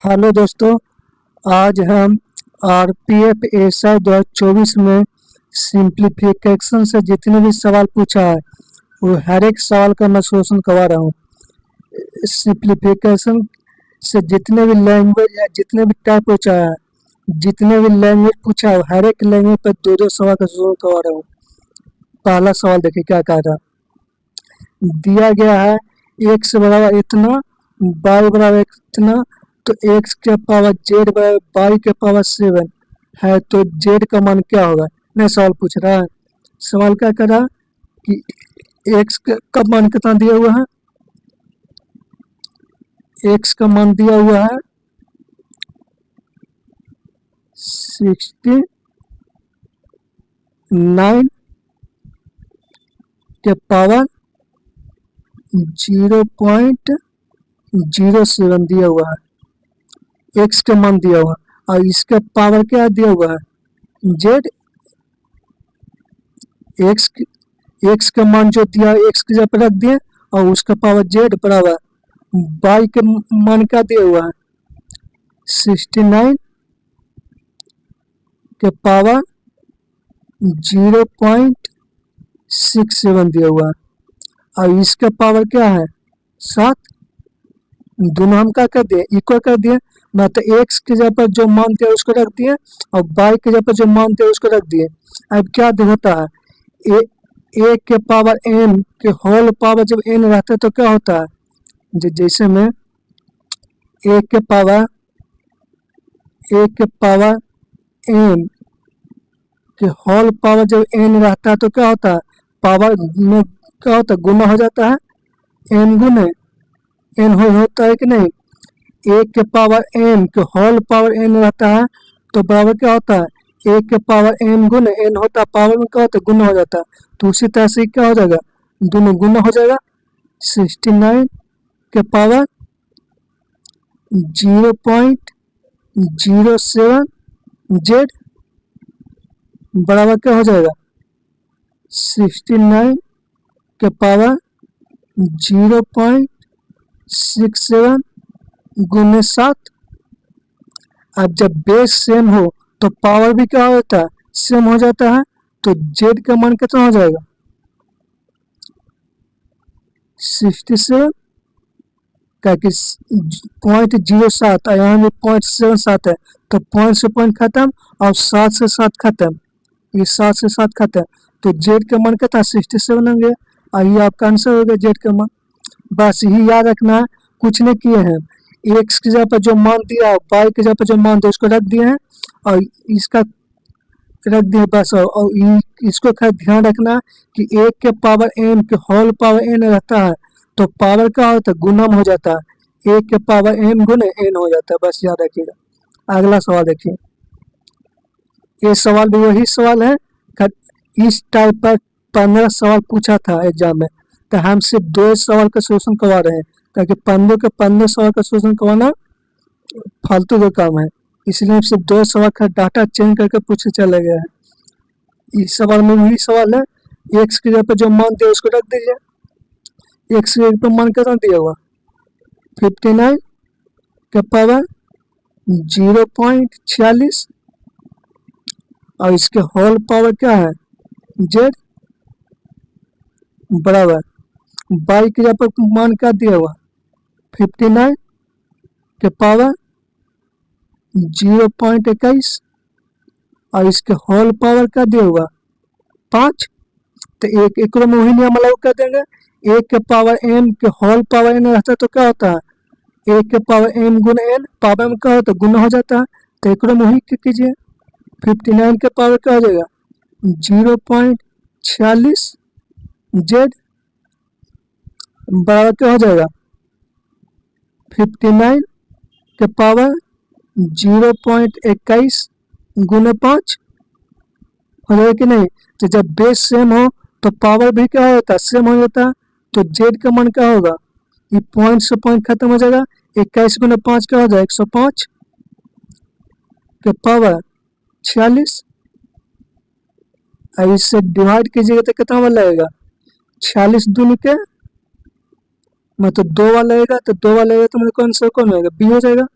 Hello दोस्तों। आज हम आरपीएफ एसआई 2024 में सिंप्लीफिकेशन से जितने भी सवाल पूछा है वो हर एक सवाल का मैं सोल्यूशन करवा रहा हूँ। सिंप्लीफिकेशन से जितने भी लैंग्वेज या जितने भी टाइप पूछा है, जितने भी लैंग्वेज पूछा है हर एक लैंग्वेज पर दो दो सवाल का सोल्यूशन करवा रहा हूँ। पहला सवाल देखिए क्या कहा था। दिया गया है एक्स बराबर इतना, वाई बराबर इतना, तो एक्स के पावर जेड बराबर वाई के पावर 7 है, तो जेड का मान क्या होगा। नहीं, सवाल पूछ रहा है। सवाल क्या कर रहा है कि एक्स का मान कितना दिया हुआ है। एक्स का मान दिया हुआ है 69 के पावर 0.07 दिया हुआ है। एक्स का मान दिया हुआ है और इसका पावर क्या दिया हुआ है, जेड। एक्स का मान जो दिया है एक्स की जगह पर रख दिए और उसका पावर जेड बराबर वाई के मान क्या दिया हुआ है 69 के पावर 0.67 दिया हुआ है और इसका पावर क्या है 7। दोनों हम क्या कर दिए, इक्वल कर दिए। मतलब एक्स की जगह पर जो मान दिया उसको रख दिए और वाई की जगह पर जो मान दिया उसको रख दिए। अब क्या होता है, ए के पावर एन के होल पावर जब एन रहता है तो क्या होता है, जैसे में ए के पावर एन के होल पावर जब एन रहता है तो क्या होता है, पावर में क्या होता है, गुना हो जाता है। एन गुने एन होता है कि नहीं। एक के पावर एन के होल पावर एन रहता है तो बराबर क्या होता है, एक के पावर एन गुने एन होता है, पावर में क्या होता है, गुना हो जाता है। तो उसी तरह से क्या हो जाएगा, दोनों गुना हो जाएगा। 69 के पावर 0.07 जेड बराबर क्या हो जाएगा 69 के पावर 0.67 गुने 7। अब जब बेस सेम हो तो पावर भी क्या होता है, सेम हो जाता है। तो जेड का मान कितना हो जाएगा 67 का कि 0.07 और यहाँ भी 0.77 है तो पॉइंट से पॉइंट खत्म और 7 से 7 खत्म, ये 7 से 7 खत्म। तो जेड का मान कितना 67 होंगे और ये आपका आंसर हो गया जेड का मान। बस यही याद रखना है, कुछ नहीं किए हैं। एक्स की जगह पर जो मान दिया है वाई की जगह पर जो मान दिया उसको रख दिए हैं और इसका रख दिए बस। और इसको खैर ध्यान रखना कि एक के पावर एन के होल पावर एन रहता है तो पावर क्या होता है, गुना में हो जाता है। एक के पावर एन गुने एन हो जाता है, बस याद रखिएगा। अगला सवाल देखिए। ये सवाल भी वही सवाल है, इस टाइप पर 15 सवाल पूछा था एग्जाम में, तो हम सिर्फ 2 सवाल का सोल्यूशन करवा रहे हैं ताकि 15 के 15 सवाल का सोल्यूशन करवाना फालतू का काम है। इसलिए हम सिर्फ 2 सवाल का डाटा चेंज करके पूछे चले गए हैं। इस सवाल में वही सवाल है, एक्स की जगह पर जो मान दिया उसको रख दीजिए। एक्स की जगह पर मान कितना दिया हुआ 59 के पावर 0.46 और इसके होल पावर क्या है जेड बराबर वाई की जगह पर मान क्या दिया हुआ 59 के पावर 0.21 और इसके होल पावर क्या दिया हुआ 5। तो एक में वही नियम लागू कर देंगे। एक के पावर एन के होल पावर एन रहता है तो क्या होता है, एक के पावर एन गुना एन, पावर में क्या होता है, गुना हो जाता है। तो एक में वही कीजिए। 59 के पावर क्या हो जाएगा 0.46 जेड बराबर क्या हो जाएगा 59 के पावर 0.21 गुने 5 हो जाएगा कि नहीं। तो जब बेस सेम हो तो पावर भी क्या होता है, सेम हो जाता है। तो जेड का मान क्या होगा, ये पॉइंट से पॉइंट खत्म हो जाएगा। 21 गुना 5 क्या हो जाएगा 105 के पावर 46 और इससे डिवाइड कीजिएगा तो कितना वाला लगेगा 46 दूनी के मतलब 2 वाला लगेगा, तो 2 वाला लगेगा तो मेरे को आंसर कौन होगा बी हो जाएगा।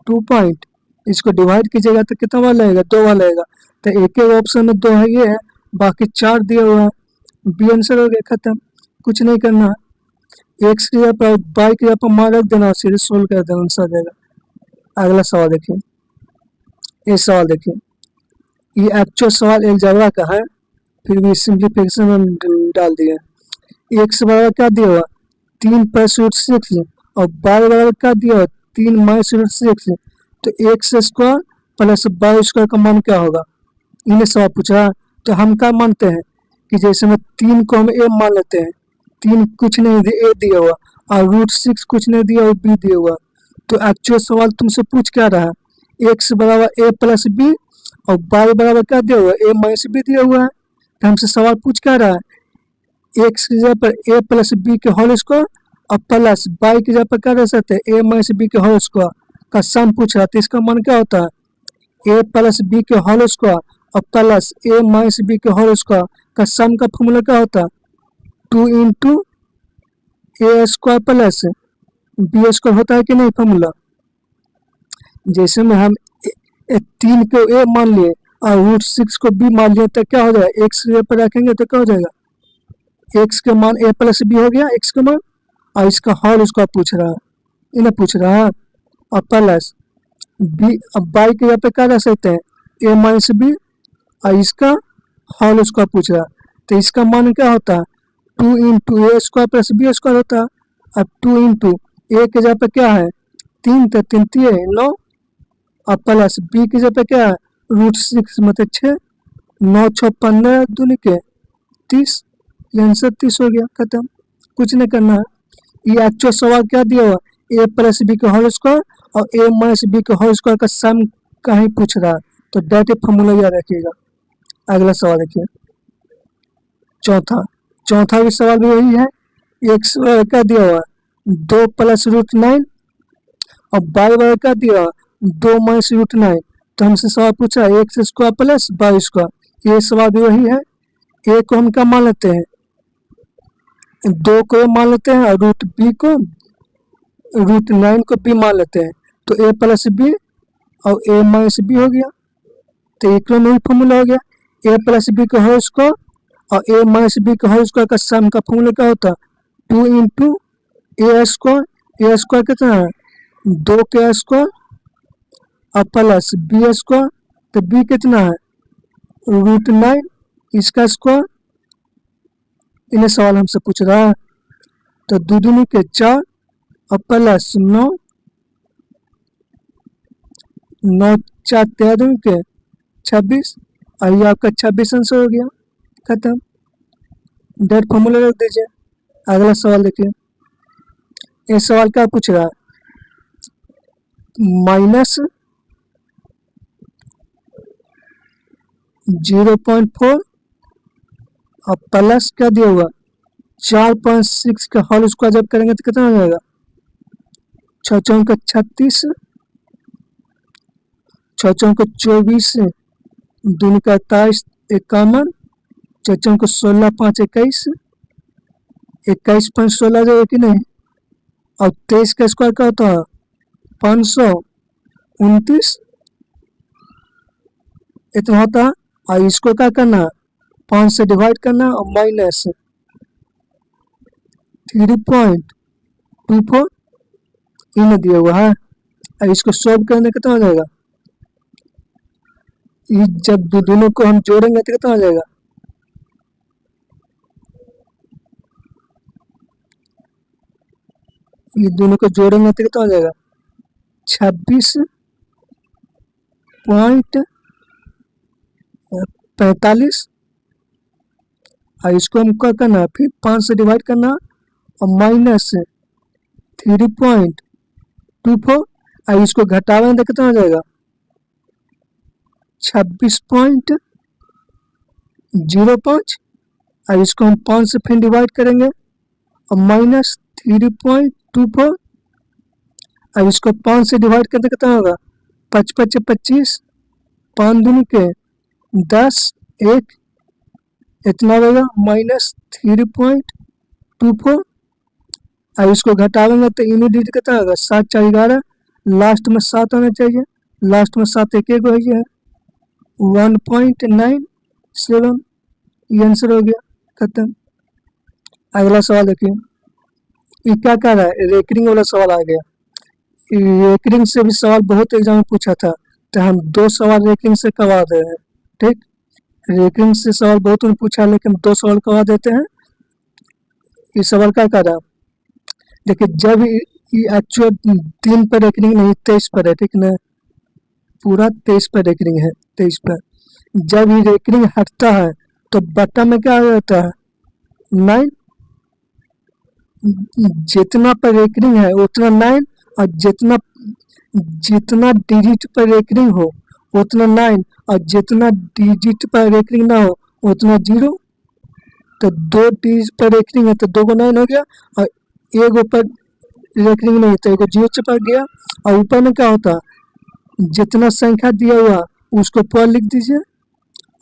2 पॉइंट, इसको डिवाइड कीजिएगा तो कितना वाला आएगा, 2 वाला आएगा। तो एक एक ऑप्शन में 2 है, ये है, बाकी 4 दिया हुआ है। बी आंसर हो गया, खत्म, कुछ नहीं करना है। एक्स की जगह पर वाई की जगह पर मान रख देना, सीधे सोल्व कर देना, आंसर आ जाएगा। अगला सवाल देखिए, ये सवाल देखिए, ये एक्चुअल सवाल अलजेब्रा का है, फिर भी सिंप्लीफिकेशन में डाल दिया। एक्स बराबर क्या दिया हुआ, 3 प्लस रूट 6, और वाई बराबर क्या दिया हुआ, 3 माइनस रूट 6। तो x square plus y square का मान क्या होगा, इन्हें सवाल पूछा। तो हम क्या मानते हैं कि जैसे में 3 को हम ए मान लेते हैं, 3 कुछ नहीं ए दिया हुआ, और रूट 6 कुछ नहीं दिया हुआ, बी दिया हुआ। तो एक्चुअल सवाल तुमसे पूछ क्या रहा है, एक्स बराबर ए प्लस बी, और वाई बराबर क्या दिया हुआ है, ए माइनस बी दिया हुआ है। तो हमसे सवाल पूछ क्या रहा है, एक्स की जगह पर ए प्लस बी के होल स्क्वायर और प्लस वाई की जगह पर क्या रह सकते हैं, ए माइनस बी के होल स्क्वायर का सम पूछ रहा है। तो इसका मान क्या होता है, ए प्लस बी के होल स्क्वायर और प्लस ए माइनस बी के होल स्क्वायर का सम का फॉर्मूला क्या होता है, 2 इंटू ए स्क्वायर प्लस बी स्क्वायर होता है कि नहीं फॉर्मूला। जैसे में हम 3 को ए मान लिए और रूट 6 को बी मान लिए, तो क्या हो जाएगा, एक्स पर रखेंगे तो क्या हो जाएगा, एक्स का मान ए प्लस बी हो गया, एक्स का मान, और इसका होल उसका पूछ रहा है, इन्हें पूछ रहा है, और प्लस बी, अब बाई के यहाँ पे क्या रह सकते हैं, ए माइनस बी, और इसका होल उसका पूछ रहा है। तो इसका मान क्या होता है, 2 इंटू ए स्क्वायर प्लस बी स्क्वायर होता है। अब 2 इंटू ए के जगह पे क्या है, 3, तो 3 3 9, और प्लस बी की जगह पे क्या है, रूट 6 मतलब 6, 9 6 15 दूनी के 30, ये आंसर 30 हो गया, खत्म, कुछ नहीं करना है। ये एक्चुअल सवाल क्या दिया हुआ, ए प्लस बी के होल स्क्वायर और ए माइनस बी के होल स्क्वायर का सम का ही पूछ रहा है। तो डायरेक्ट फॉर्मूला याद रखिएगा। अगला सवाल देखिए, चौथा भी सवाल भी वही है। एक्स क्या दिया हुआ, 2 प्लस रूट 9, और वाई बराबर क्या दिया हुआ, 2 माइनस रूट 9। तो हमसे सवाल पूछा x square plus y square, ये सवाल भी वही है। ए को हम क्या मान लेते हैं, 2 को ए मान लेते हैं, और रूट बी को, रूट 9 को बी मान लेते हैं। तो ए प्लस बी और ए माइनस बी हो गया। तो एक में फॉर्मूला हो गया, ए प्लस बी का होल स्क्वायर और ए माइनस बी का होल स्क्वायर का सम का फॉर्मूला क्या होता है, 2 इंटू ए स्क्वायर, ए स्क्वायर कितना है, 2 के स्क्वायर और प्लस बी स्क्वायर, तो बी कितना है, रूट 9, इसका स्क्वायर। इन्हें सवाल हमसे पूछ रहा है। तो 2 दूनी के 4 और प्लस 9, 9 4 13 दूनी के 26, और ये आपका 26 आंसर हो गया, खत्म, डेट फॉर्मूला रख दीजिए। अगला सवाल देखिए, ये सवाल क्या पूछ रहा है, माइनस 0.4 और प्लस क्या दिया हुआ 4.6 का होल स्क्वायर जब करेंगे तो कितना हो जाएगा, 6 चौक 36, 6 चौक 24, दूनी का 28, 51, 6 चौक 16 5 21, 21.16 जाएगा कि नहीं, और 23 का स्क्वायर क्या होता है 529, इतना होता है। और इसको क्या करना है, 5 से डिवाइड करना और माइनस 3.24 इन्हें दिया हुआ है। और इसको सॉल्व करने कितना हो जाएगा, ये जब दोनों को हम जोड़ेंगे तो कितना हो जाएगा, ये दोनों को जोड़ेंगे तो कितना हो जाएगा 26.45, और इसको हम क्या करना, फिर 5 से डिवाइड करना और माइनस 3.24, और इसको घटावेंगे तो कितना हो जाएगा 26.05, और इसको हम 5 से फिर डिवाइड करेंगे और माइनस 3.24, अब इसको 5 से डिवाइड करते कितना होगा, 5 5 25, 5 दूनी के 10, 1, इतना होगा माइनस 3.24, और इसको घटावेंगे तो यूनिट डिजिट कितना होगा 7 4 11, लास्ट में 7 होना चाहिए, लास्ट में 7 एक एक है 1.97, ये आंसर हो गया, खत्म। अगला सवाल देखिए, ये क्या कह रहा है, रेकरिंग वाला सवाल आ गया। रेकरिंग से भी सवाल बहुत एग्जाम में पूछा था, तो हम 2 सवाल रेकरिंग से करवा दे रहे हैं, ठीक। रेकरिंग से सवाल बहुत में पूछा, लेकिन 2 सवाल करवा देते हैं। इस सवाल क्या कर रहा, देखिए जब ये एक्चुअल 3 पर रेकरिंग नहीं 23 पर है, ठीक ना, पूरा 23 पर रेकरिंग है, 23 पर। जब ये रेकरिंग हटता है तो बट्टा में क्या रहता है 9, जितना पर रेकरिंग है उतना 9, और जितना जितना डिजिट पर रेकरिंग हो उतना 9, और जितना डिजिट पर रेकरिंग ना हो उतना 0। तो 2 डिजिट पर रेकरिंग है तो 2 को 9 हो गया, और 1 ऊपर रेकरिंग नहीं तो 1 0 चिपक गया। और ऊपर में क्या होता, जितना संख्या दिया हुआ उसको पर लिख दीजिए,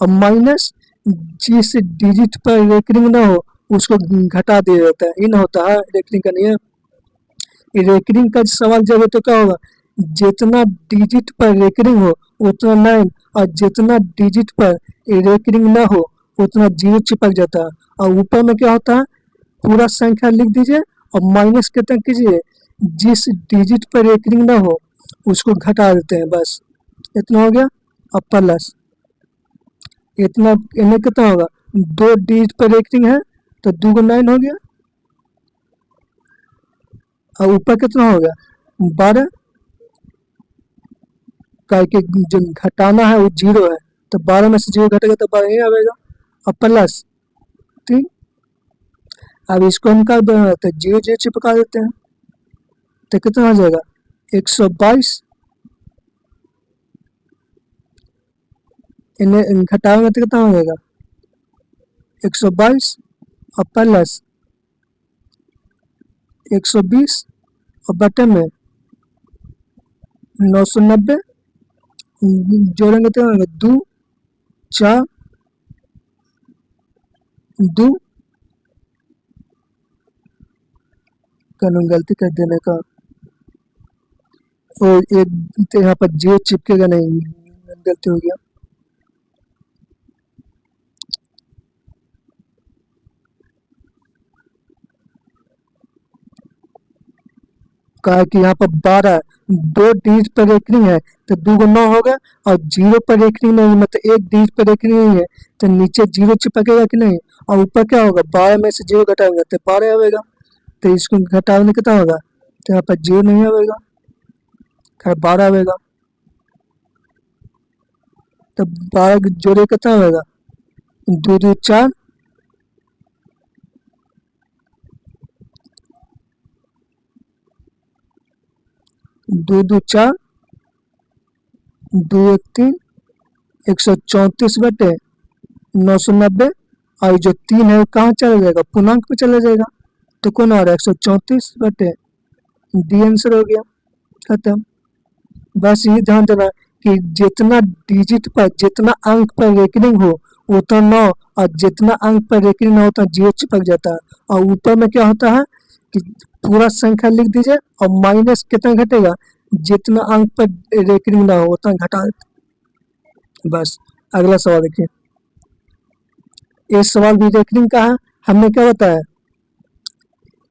और माइनस जिस डिजिट पर रेकरिंग ना हो उसको घटा दिया जाता है, इन होता है रेकरिंग का नियम। रेकरिंग का सवाल जब है तो क्या होगा, जितना डिजिट पर रेकरिंग हो उतना 9, और जितना डिजिट पर रेकरिंग ना हो उतना 0 चिपक जाता है। और ऊपर में क्या होता है, पूरा संख्या लिख दीजिए और माइनस कितना कीजिए, जिस डिजिट पर रेकरिंग ना हो उसको घटा देते हैं, बस इतना हो गया। अब प्लस इतना, इन्हें कितना होगा, 2 डिजिट पर रेकरिंग है तो 2 को 9 हो गया, और ऊपर कितना हो गया 12, का कि जो घटाना है वो 0 है, तो 12 में से 0 घटेगा तो 12 ही आएगा। और प्लस 3, अब इसको हम कर दे तो 0 0 चिपका देते हैं, तो कितना हो जाएगा 122, इन्हें घटाएंगे तो कितना हो जाएगा 122, और प्लस 120, और बटे में 990, जोड़ेंगे तो 2 4 2, कानून गलती कर देने का, और एक तो यहाँ पर 0 चिपकेगा नहीं, गलती हो गया। कहा कि यहाँ पर 12, 2 डिजिट पर रेकरिंग है तो 2 को 9 होगा, और 0 पर रेकरिंग नहीं, मतलब 1 डिजिट पर रेकरिंग नहीं है तो नीचे 0 चिपकेगा कि नहीं, और ऊपर क्या होगा 12 में से 0 घटाएंगे तो 12 आएगा, तो इसको घटाने कितना होगा, तो यहाँ पर 0 नहीं आएगा, खैर 12 आएगा, तो 12 जोड़े कितना आएगा 2 2 4, 2 2 4, 2 1 3, 134 बटे 990, और जो 3 है वो कहाँ चला जाएगा, पूर्णांक में चला जाएगा, तो कौन आ रहा है 134 बटे, डी आंसर हो गया, खत्म। बस ये ध्यान देना कि जितना डिजिट पर, जितना अंक पर रेकरिंग हो उतना 9, और जितना अंक पर रेकरिंग ना होता 0 चिपक जाता है। और ऊपर में क्या होता है कि पूरा संख्या लिख दीजिए और माइनस कितना घटेगा, जितना अंक पर रेकरिंग ना हो उतना घटा देते। बस अगला सवाल देखिए, ये सवाल भी रेकरिंग का है। हमने क्या बताया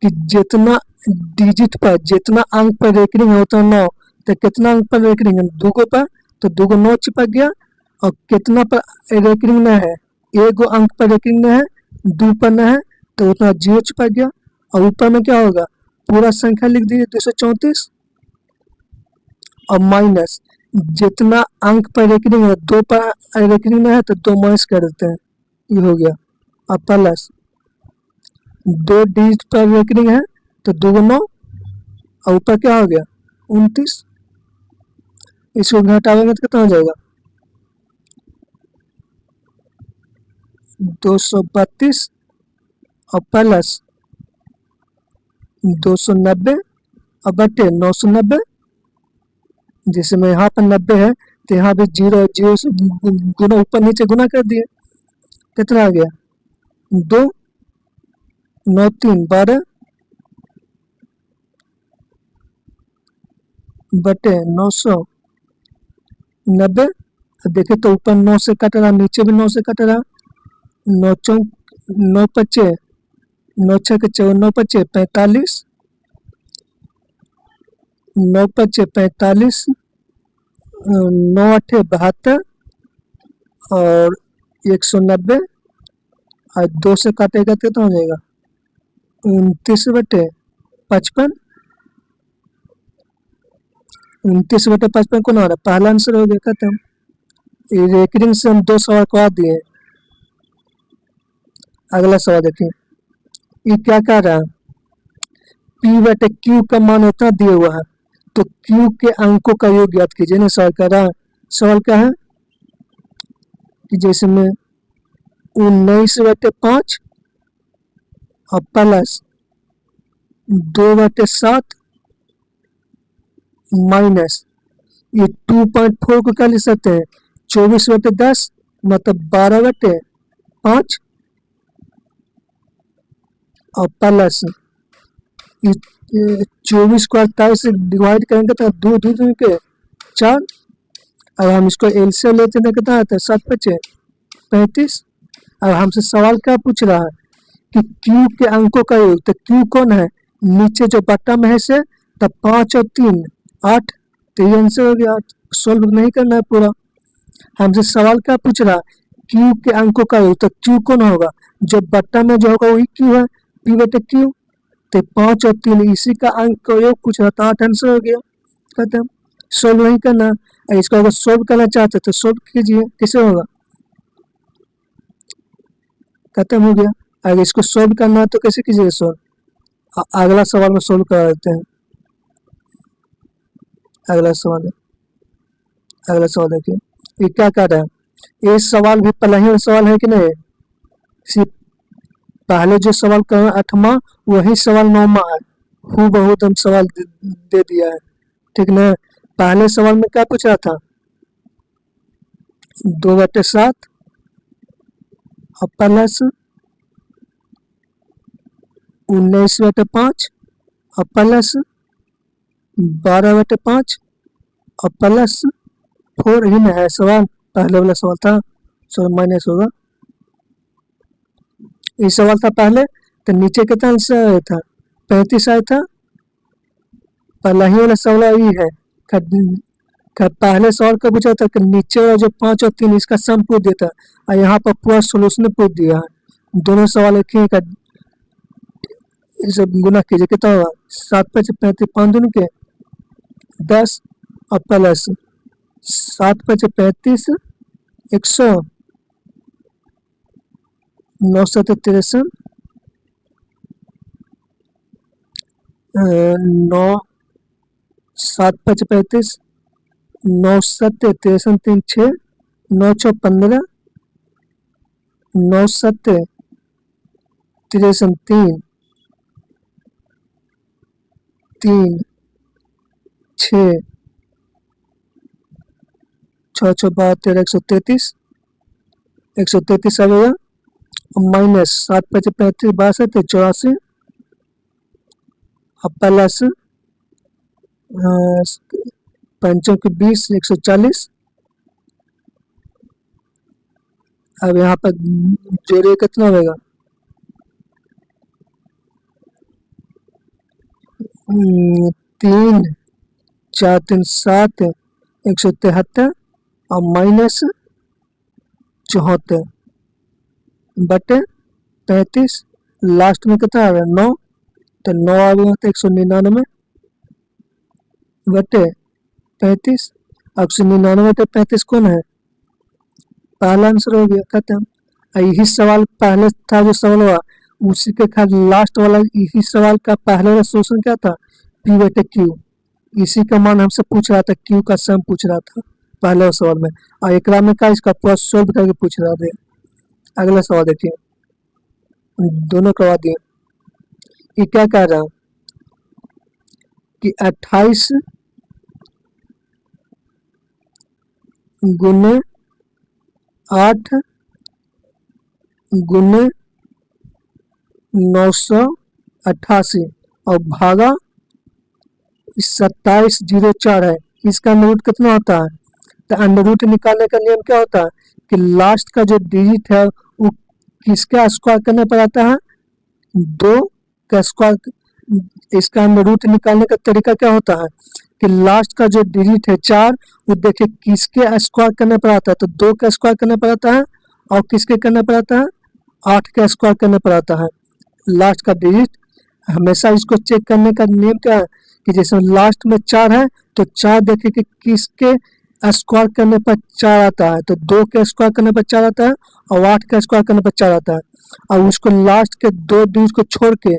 कि जितना डिजिट पर, जितना अंक पर रेकरिंग है उतना 9, तो कितना अंक पर रेकरिंग है 2 को पर, तो 2 को 9 चिपक गया, और कितना पर रेकरिंग न है, 1 अंक पर रेकरिंग न है, 2 पर न है तो उतना 0 चिपक गया। और ऊपर में क्या होगा, पूरा संख्या लिख दीजिए 234, और माइनस जितना अंक पर रेकरिंग है, 2 पर रेकरिंग न है तो 2 माइनस कर देते हैं, ये हो गया। और प्लस 2 डिजिट पर रेकरिंग है तो 2 9, और ऊपर क्या हो गया 29, इसको घटाएंगे तो कितना हो जाएगा 232, और प्लस 290, और बटे 990, जिसमें यहाँ पर 90 है तो यहाँ भी 0 0 से गुना, ऊपर नीचे गुना कर दिए, कितना आ गया 2 9 3 12, बटे 990। देखिए तो ऊपर 9 से कट रहा, नीचे भी 9 से कट रहा। 9 चौक 9 पच्चे 9 छः 9 पच्चे 45, 9 पच्चे 45, 9 अट्ठे 72 और 190 और 2 से काटेगा तो कितना हो जाएगा 29/55। 29/55 कौन आ रहा है, पहला आंसर हो गया खत्म। रेकरिंग से हम 2 सवाल करवा दिए। अगला सवाल देखिए, ये क्या कह रहा है, P/Q का मान इतना दिया हुआ है तो Q के अंकों का योग ज्ञात कीजिए ना। सवाल कह रहा है, सवाल क्या है कि जैसे में 19/5 और प्लस 2/7 माइनस ये 2.4 को क्या लिख सकते हैं 24/10 मतलब 12/5 और प्लस 24 को 28 से डिवाइड करेंगे तो 2 2 के 4। अब हम इसको एलसीएम लेते हैं कितना आता है 7/5 35। अब हमसे सवाल क्या पूछ रहा है कि Q के अंकों का योग, तो Q कौन है नीचे जो बट्टा में है से, तब 5 और 3 8, तो ये आंसर हो गया। सोल्व नहीं करना है पूरा। हमसे सवाल क्या पूछ रहा है Q के अंकों का योग, तो Q कौन होगा जो बट्टा में जो होगा वही Q है P/Q। तो 5 और 3 इसी का अंक का योग पूछ रहा था, 8 आंसर हो गया खत्म। सोल्व नहीं करना। इसको अगर सोल्व करना चाहते तो सोल्व कीजिए, कैसे होगा खत्म हो गया। अगर इसको सोल्व करना है तो कैसे कीजिएगा सोल्व। अगला सवाल में सोल्व करा देते हैं। अगला सवाल देखिए, ये क्या कह रहा है, ये सवाल भी पहला ही सवाल है कि नहीं, सिर्फ पहले जो सवाल का 8वां वही सवाल 9वां है, हूबहू हम सवाल दे दिया है, ठीक ना। पहले सवाल में क्या पूछा था 2/7 और प्लस 19/5 और प्लस 12/5 और प्लस 4 ही ना है सवाल, पहले वाला सवाल था। सो माइनस होगा, ये सवाल था पहले, तो नीचे कितना आंसर आया था 35 आया था। पहला ही वाला सवाल यही है, पहले सवाल का पूछा था कि नीचे वाला जो 5 और 3 इसका सम पूछ दिया था, और यहाँ पर पूरा सोल्यूशन पूछ दिया है। दोनों सवाल एक ही का सब गुना कीजिए कितना होगा 7/5 5 दूनी के 10 और प्लस 7/35 100 9 7 63 9 7/35 9 7 63 3 6 9 6 15 9 7 63 3 3 6 6 6 12 13 133 133 आ गया, माइनस 7/35 62 84 और प्लस 5 के 20 140। अब यहाँ पर जोड़िए कितना होगा 3 4 3 7 173 और माइनस 74 बटे 35। लास्ट में कितना आ रहा है 9, तो 9 आ गया तो 199 बटे 35। 199 तो 35 कौन है, पहला आंसर हो गया खत्म। यही सवाल पहले था जो सवाल हुआ उसी के खाली लास्ट वाला, यही सवाल का पहले वाला सोल्यूशन क्या था P/Q। इसी का मान हमसे पूछ रहा था, Q का सम पूछ रहा था पहले सवाल में, और एक में का इसका पूरा सोल्व करके पूछ रहा था। अगला सवाल देखिए, दोनों करवा दिए। ये क्या कह रहा कि 28 गुने 8 गुने 988 और भागा 2704 है, इसका अंडर रूट कितना होता है? तो अंडर रूट निकालने का नियम क्या होता है कि लास्ट का जो डिजिट है वो किसका स्क्वायर करने पर आता है? 2 का स्क्वायर। इसका अंडर रूट निकालने का तरीका क्या होता है कि लास्ट का जो डिजिट है 4, वो देखिए किसके स्क्वायर करने पर आता है? तो 2 का स्क्वायर करने पर आता है, और किसके करने पर आता है? 8 का स्क्वायर करने पर आता है लास्ट का डिजिट। हमेशा इसको चेक करने का नियम क्या है कि जैसे लास्ट में 4 है तो 4 देखिए कि किसके स्क्वायर करने पर 4 आता है? तो 2 के स्क्वायर करने पर 4 आता है, और 8 का स्क्वायर करने पर 4 आता है। और उसको लास्ट के 2 डिजिट को छोड़ के,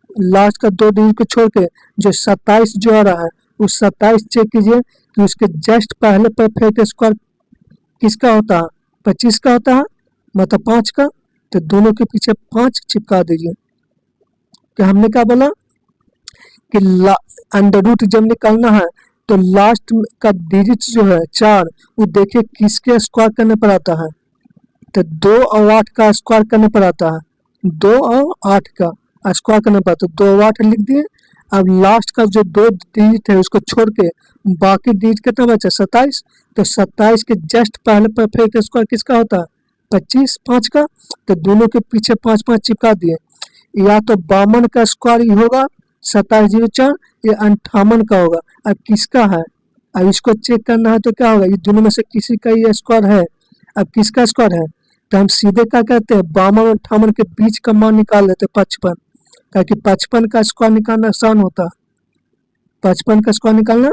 लास्ट का 2 डिजिट को छोड़ के जो 27 जो आ रहा है, उस 27 चेक कीजिए कि उसके जस्ट पहले परफेक्ट स्क्वायर किसका होता है? 25 का होता है, मतलब 5 का। तो दोनों के पीछे 5 चिपका दीजिए। कि हमने क्या बोला कि अंडर रूट जब निकालना है तो लास्ट का डिजिट जो है 4, वो देखिए किसके स्क्वायर करने पर आता है? तो 2 और 8 का स्क्वायर करने पर आता है। 2 और 8 का स्क्वायर करने पर, तो 2 और 8 लिख दिए। अब लास्ट का जो 2 डिजिट है उसको छोड़ के बाकी डिजिट कितना बचा? 27। तो 27 के जस्ट पहले परफेक्ट स्क्वायर किसका होता है? 25, 5 का। तो दोनों के पीछे 5 चिपका दिए। या तो 52 का स्क्वायर ही होगा 2704, या 58 का होगा। अब किसका है? अब इसको चेक करना है तो क्या होगा? ये दोनों में से किसी का ये स्क्वायर है। अब किसका स्क्वायर है? तो हम सीधे क्या कहते हैं, 52 और 58 के बीच का मान निकाल लेते हैं 55, ताकि 55 का स्क्वायर निकालना आसान होता है। 55 का स्क्वायर निकालना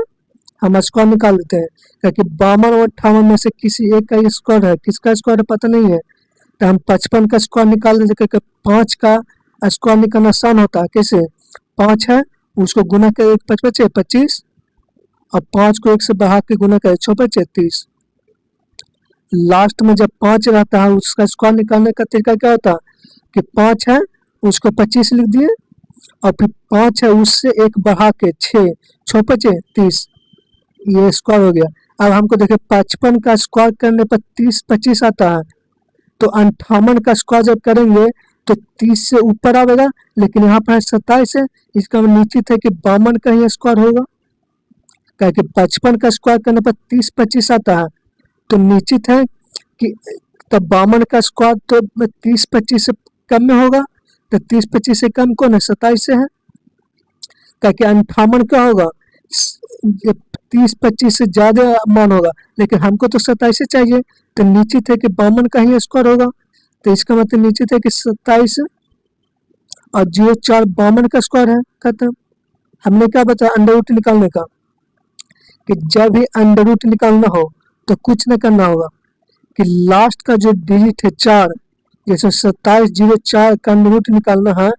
हम स्क्वायर निकाल लेते हैं, क्योंकि 52 और 58 में से किसी एक का ये स्क्वायर है। किसका स्क्वायर है पता नहीं है, तो हम 55 का स्क्वायर निकाल देते, क्योंकि 5 का स्क्वायर निकालना आसान होता है। कैसे? 5 है, उसको गुना कर 5 बचे 25, और 5 को 1 से बढ़ा के गुना करे 6 बचे 30। लास्ट में जब 5 रहता है उसका स्क्वायर निकालने का तरीका क्या होता है कि 5 है, उसको 25 लिख दिए, और फिर 5 है उससे 1 बढ़ा के 6 बचे 30, ये स्क्वायर हो गया। अब हमको देखिए 55 का स्क्वायर करने पर 30 25 आता है, तो 58 का स्क्वायर जब करेंगे तो 30 से ऊपर आएगा, लेकिन यहाँ पर 27 है, इसका निश्चित है कि 52 का ही स्क्वायर होगा, क्योंकि 55 का स्क्वायर करने पर 30 25 आता है, तो निश्चित है कि तब 52 का स्क्वायर तो 30 25 से कम में होगा। तो 30 25 से कम कौन है? 27 से है, क्योंकि 58 क्या होगा? 30 25 से ज्यादा मान होगा, लेकिन हमको तो 27 से चाहिए, तो निश्चित है कि 52 का ही स्क्वायर होगा। तो इसका मतलब निश्चित है कि 27 और 04 52 का स्क्वायर है। खत्म। हमने क्या बताया अंडर रूट निकालने का, कि जब भी अंडर रूट निकालना हो तो कुछ न करना होगा कि लास्ट का जो डिजिट है 4, जैसे 2704 का अंडर रूट निकालना है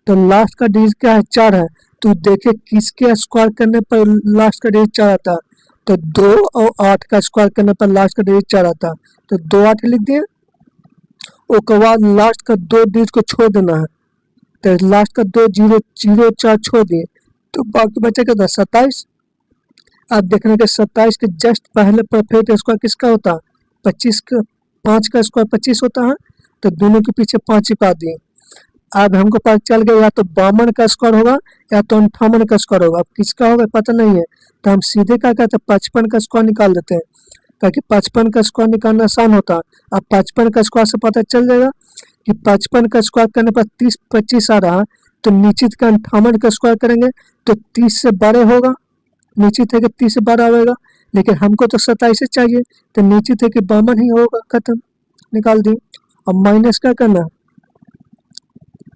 तो लास्ट का डिजिट क्या है? 4 है। तो देखिए किसके स्क्वायर करने पर लास्ट का डिजिट 4 आता है? तो 2 और 8 का स्क्वायर करने पर लास्ट का डिजिट 4 आता है, तो 2 8 लिख दिए। उसके बाद लास्ट का 2 डिजिट को छोड़ देना है, तो लास्ट का 2 0 0 4 छोड़ दिए, तो बाकी बचेगा 27। अब देखने के 27 के जस्ट पहले परफेक्ट स्क्वायर किसका होता है? 25 का। 5 का स्क्वायर 25 होता है, तो दोनों के पीछे 5 चिपका दिए। अब हमको पता चल गया या तो 52 का स्क्वायर होगा या तो 58 का स्क्वायर होगा। अब किसका होगा पता नहीं है, तो हम सीधे क्या कहते हैं 55 का स्क्वायर निकाल देते हैं, ताकि 55 का स्क्वायर निकालना आसान होता है। अब 55 का स्क्वायर से पता चल जाएगा कि 55 का स्क्वायर करने पर 30 25 आ रहा है, तो निश्चित का 58 का स्क्वायर करेंगे तो 30 से बड़े होगा। निश्चित है कि 30 से 12 आएगा, लेकिन हमको तो 27 से चाहिए, तो निश्चित है कि 52 ही होगा। खत्म, निकाल दिए। अब माइनस क्या करना है?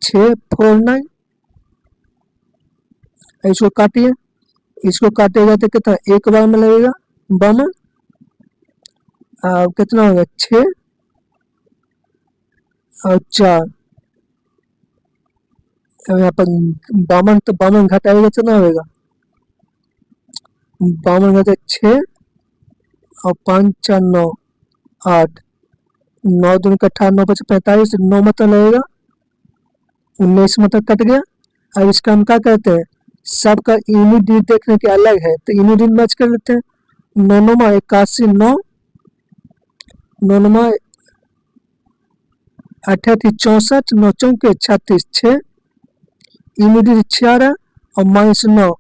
649, इसको काटिए, इसको काटेगा तो कितना? एक बार में लगेगा 52, कितना होगा? 6 और 4, यहाँ पर 52, तो 52 घटाएगा कितना होगा? 52 घटे 6 और 5 4 9 8, 9 दूनी का 18, 9 5 45, 9 मतलब लगेगा 19 मतलब कट गया। अब इसका हम क्या कहते हैं? सबका यूनिट डिजिट देखने के अलग है, तो यूनिट डिजिट मैच कर लेते हैं। 9 9 81 9, 9 9 88 64, 9 4 36 6, यूनिट डिजिट 6 आ रहा है और -9।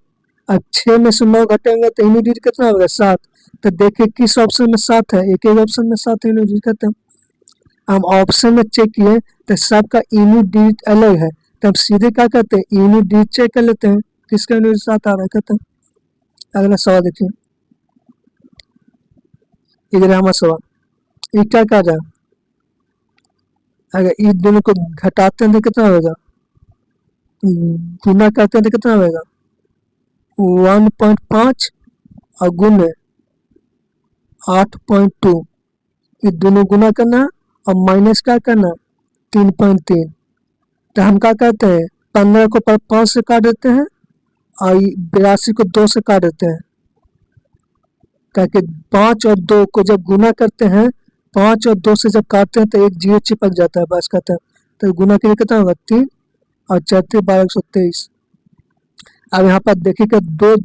अब 6 में से 9 घटेंगे तो यूनिट कितना होगा 7। तो देखिए किस ऑप्शन में 7 है, एक ऑप्शन में 7 यूनिट खत्म। हम ऑप्शन में चेक किए तो सबका यूनिट डिजिट अलग है, तो हम सीधे क्या करते हैं यूनिट डिजिट चेक कर लेते हैं किसका यूनिट 7 आ रहा है खत्म। अगला सवाल देखिए, इधर हमारा सवाल ये क्या कर रहा है, अगर इन दोनों को घटाते हैं तो कितना होगा, गुना करते हैं तो कितना होगा 1.5 और गुने 8.2, ये दोनों गुना करना और माइनस क्या करना 3.3। तो हम क्या करते हैं 15 को 5 से काट देते हैं और 82 को 2 से काट देते हैं, ताकि 5 और 2 को जब गुना करते हैं 5 और 2 से जब काटते हैं तो एक जीरो चिपक जाता है, बस खत्म। तो गुना के लिए कितना होगा 3 और 4 1223। अब यहाँ पर देखिएगा 2,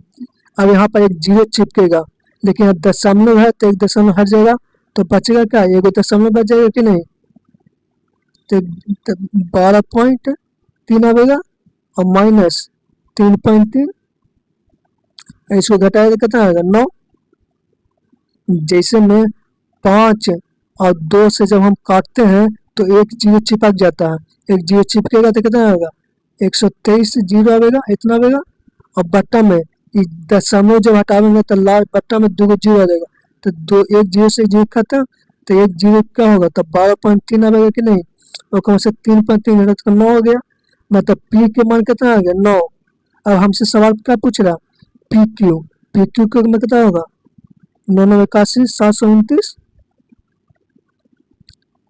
अब यहाँ पर एक जीरो चिपकेगा, लेकिन अब दशमलव है तो एक दशमलव हट जाएगा, तो बचेगा क्या एक दशमलव बच जाएगा कि नहीं, तो 12.3 आएगा और माइनस 3.3, इसको घटाएगा तो कितना आएगा 9। जैसे में 5 और 2 से जब हम काटते हैं तो एक जीरो चिपक जाता है, एक जीरो चिपकेगा तो कितना आएगा 123 जीरो आएगा, इतना आएगा। और बट्टा में दशमलव जब हटाएंगे तो लास्ट बट्टा में 2 जीरो आ जाएगा, तो दो एक जीरो से जीरो खत्म, तो एक जीरो क्या होगा तो 12.3 आएगा कि नहीं, और कौन से 3.3 है तो 9 हो गया, मतलब पी के मान कितना आ गया 9। अब हमसे सवाल क्या पूछ रहा पी क्यू का में कितना होगा 981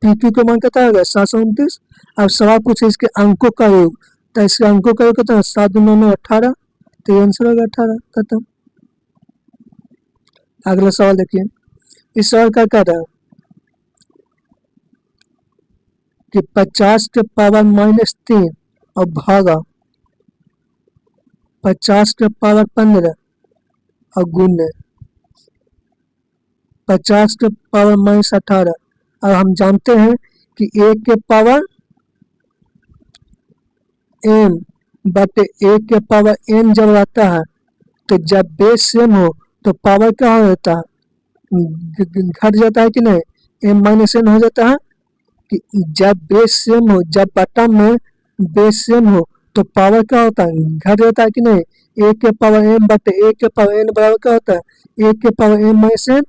पी क्यू का मान कितना होगा 729। अब सवाल पूछे इसके अंकों का योग, तो इसके अंकों का योग कितना 7 9 18, तो ये आंसर होगा 18 खत्म। अगला सवाल देखिए, इस सवाल का क्या रहा कि 50 के पावर -3 और भागा 50 के पावर 15 और गुने 50 के पावर -18। अब हम जानते हैं कि 1 के पावर n बटे 1 के पावर n जब रहता है तो जब बेस सेम हो तो पावर क्या हो जाता है घट जाता है कि नहीं, m-n हो जाता है। कि जब बेस सेम हो, जब बटन में बेस सेम हो तो पावर क्या होता है घट जाता है कि नहीं, 1 के पावर m बटे 1 के पावर n बराबर क्या होता है 1 के पावर m-n।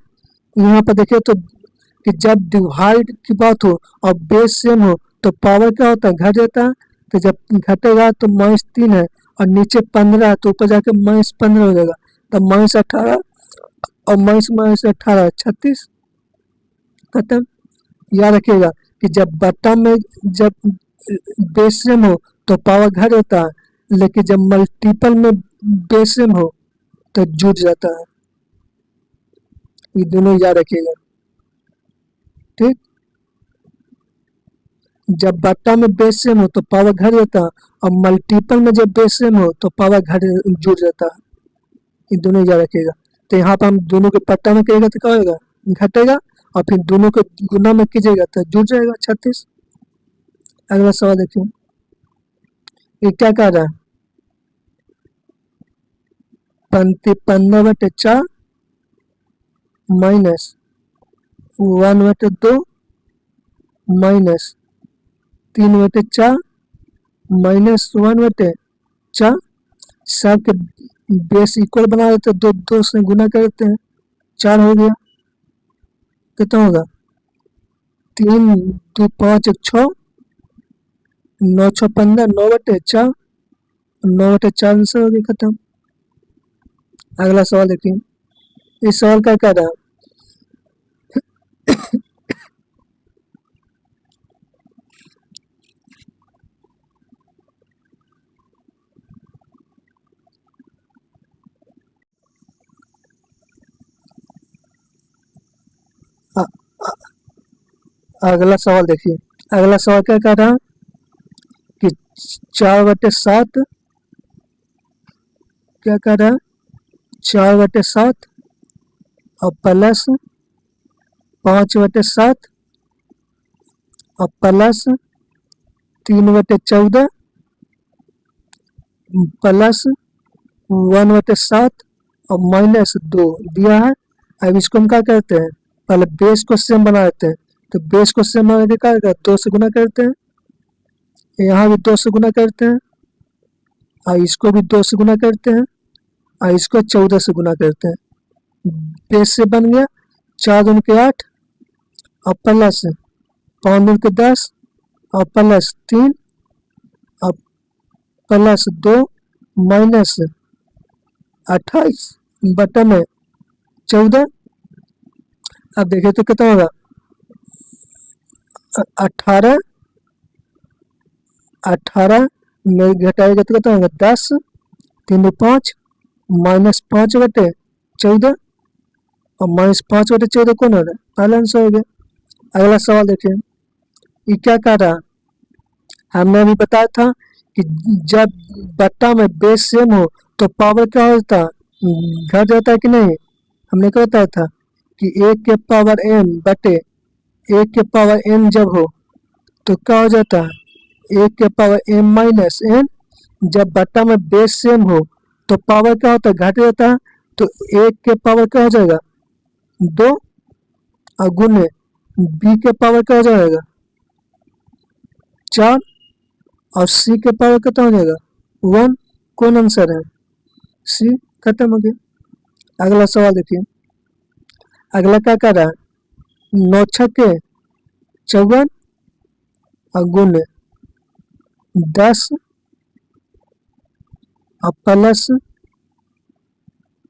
यहाँ पर देखिए तो कि जब डिवाइड की बात हो और बेस सेम हो तो पावर क्या होता है घट जाता है, तो जब घटेगा तो -3 है और नीचे 15 है तो ऊपर जाके -15 हो जाएगा, तो -18 और -18 36 खत्म। याद रखिएगा कि जब बटन में जब बेस सेम हो तो पावर घट जाता है, लेकिन जब मल्टीपल में बेस सेम हो तो जुड़ जाता है, ये दोनों याद रखिएगा ठीक। जब बट्टा में बेस सेम हो तो पावर घट जाता है और मल्टीपल में जब बेस सेम हो तो पावर घट जुड़ जाता है, ये दोनों याद रखिएगा। तो यहाँ पर हम दोनों के पट्टा में करेगा तो क्या होगा घटेगा, और फिर दोनों को गुना में कीजिएगा तो जुड़ जाएगा 36। अगला सवाल देखिए, ये क्या कह रहा है 15/4 माइनस 1/2 माइनस 3/4 माइनस 1/4, सब के बेस इक्वल बना देते हैं, दो से गुना कर देते हैं 4 हो गया, कितना होगा 3 2 5 1 6 9 6 15 9/4 9/4 आंसर हो गया खत्म। अगला सवाल देखिए, इस सवाल का क्या रहा अगला सवाल देखिए, अगला सवाल क्या कह रहा कि 4/7 क्या कह रहा है 4/7 और प्लस 5/7 और प्लस 3/14 प्लस 1/7 और -2 दिया है। अब इसको हम क्या करते हैं, पहले बेस को सेम बना देते हैं। तो बेस को सेम बना के क्या करते हैं, 2 से गुना करते हैं, यहाँ भी 2 से गुना करते हैं, और इसको भी 2 से गुना करते हैं, और इसको 14 से गुना करते हैं। बेस से बन गया 4 दूनी के 8 और प्लस 5 दूनी के 10 और प्लस 3 और प्लस 2 माइनस 28 बटा में 14। अब देखिए तो कितना होगा, 18 में घटाएगा तो कितना होगा, 10, 3 5 -5 बटे 14 और -5 बटे 14 कौन हो रहा है, पहला आंसर हो गया। अगला सवाल देखिए, ये क्या कह रहा है, हमने अभी बताया था कि जब बट्टा में बेस सेम हो तो पावर क्या होता है, घट जाता है कि नहीं। हमने क्या बताया था कि 1 के पावर m बटे 1 के पावर n जब हो तो क्या हो जाता है, 1 के पावर m माइनस n। जब बट्टा में बेस सेम हो तो पावर क्या होता है, घट जाता है। तो 1 के पावर क्या हो जाएगा, 2 और गुने b के पावर क्या हो जाएगा, 4 और c के पावर कितना हो जाएगा, 1। कौन आंसर है, c। खत्म हो गया। अगला सवाल देखिए, अगला क्या कर रहा है, 9 छक्के 54 और गुने 10 और प्लस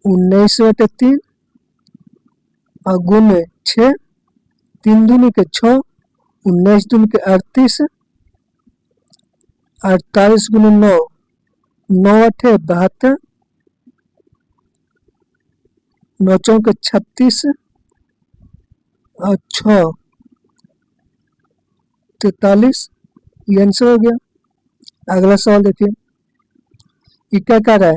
19/3 और गुने 6, 3 दूनी के 6, 19 दूनी के 38, 48 गुने 9, 9 8 72, 9 चौके 36 और 6 43। ये आंसर हो गया। अगला सवाल देखिए, ये क्या कर रहा है,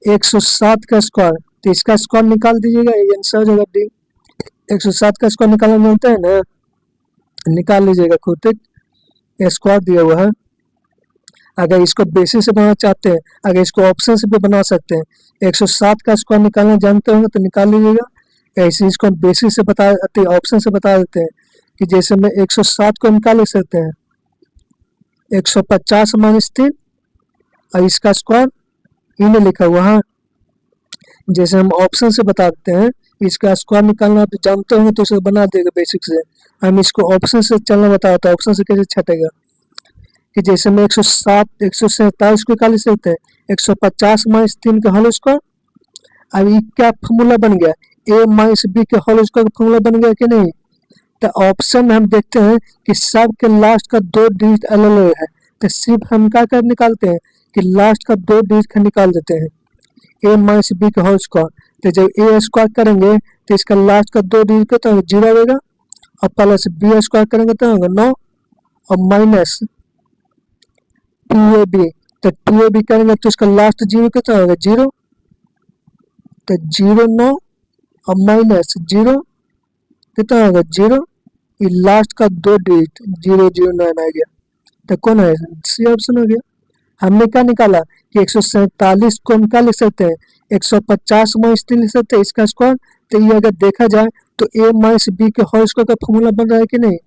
107 का स्क्वायर, तो इसका स्क्वायर निकाल दीजिएगा, ये आंसर हो जाएगा डी। 107 का स्क्वायर निकालना होता है ना, निकाल लीजिएगा खुद तक, स्क्वायर दिया हुआ है। अगर इसको बेसिस से बनाना चाहते हैं, अगर इसको ऑप्शन से भी बना सकते हैं। 107 का स्क्वायर निकालना जानते होंगे तो निकाल लीजिएगा। ऐसे इसको बेसिस से बता देते हैं, ऑप्शन से बता देते हैं कि जैसे में 107 को निकाल सकते हैं 150 - 3 और इसका स्क्वायर इन्हें लिखा हुआ है। जैसे हम ऑप्शन से बता देते हैं, इसका स्क्वायर निकालना आप जानते होंगे तो उसे बना देगा बेसिक से। हम इसको ऑप्शन से चलना बताया था, ऑप्शन से कैसे छटेगा कि जैसे में 107 147 को निकाल सकते हैं, 150 - 3 का होल स्क्वायर। अब ये क्या फॉर्मूला बन गया, a - b के होल स्क्वायर का फॉर्मूला बन गया कि नहीं। तो ऑप्शन में हम देखते हैं कि सब के लास्ट का 2 डिजिट अलग अलग है, तो सिर्फ हम क्या कर निकालते हैं कि लास्ट का 2 डिजिट निकाल देते हैं, a - b का होल स्क्वायर। तो जब a स्क्वायर करेंगे तो इसका लास्ट का 2 डिजिट कितना होगा, 0 होगा, और प्लस b स्क्वायर करेंगे तो होगा 9 और माइनस 2ab। तो 2ab करेंगे तो इसका लास्ट 0 कितना होगा, 0। तो 0 9 और माइनस 0 कितना होगा, 0। ये लास्ट का 2 डिजिट 009 आ गया। तो कौन है, सी ऑप्शन हो गया। हमने क्या निकाला कि 147 को हम क्या लिख सकते हैं, 150 - 3 लिख सकते हैं इसका स्क्वायर। तो ये अगर देखा जाए तो a - b के होल स्क्वायर का फॉर्मूला बन रहा है कि नहीं।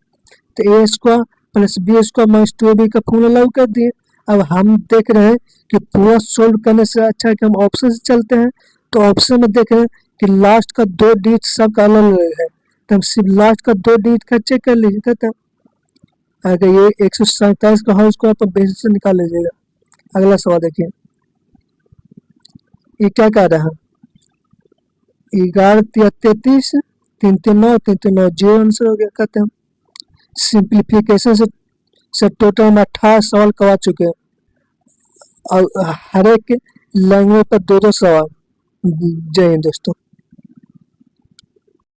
तो a square plus b square - 2ab का फॉर्मूला लागू कर दिए। अब हम देख रहे हैं कि पूरा सोल्व करने से अच्छा है कि हम ऑप्शन से चलते हैं। तो ऑप्शन में देख रहे हैं कि लास्ट का 2 डिजिट सबका अलग अलग है, तो हम सिर्फ लास्ट का 2 डिजिट का चेक कर लीजिए खत्म। अगर ये 147 का होल स्क्वायर पर बेसिस से निकाल लीजिएगा। अगला सवाल देखिए, ये क्या कह रहा है, 11 × 33 3 3 9 3 3 9 0 आंसर हो गया खत्म। सिंप्लीफिकेशन से टोटल हम 18 सवाल करवा चुके हैं और हर एक लैंग्वेज पर 2-2 सवाल। जय हिंद दोस्तों।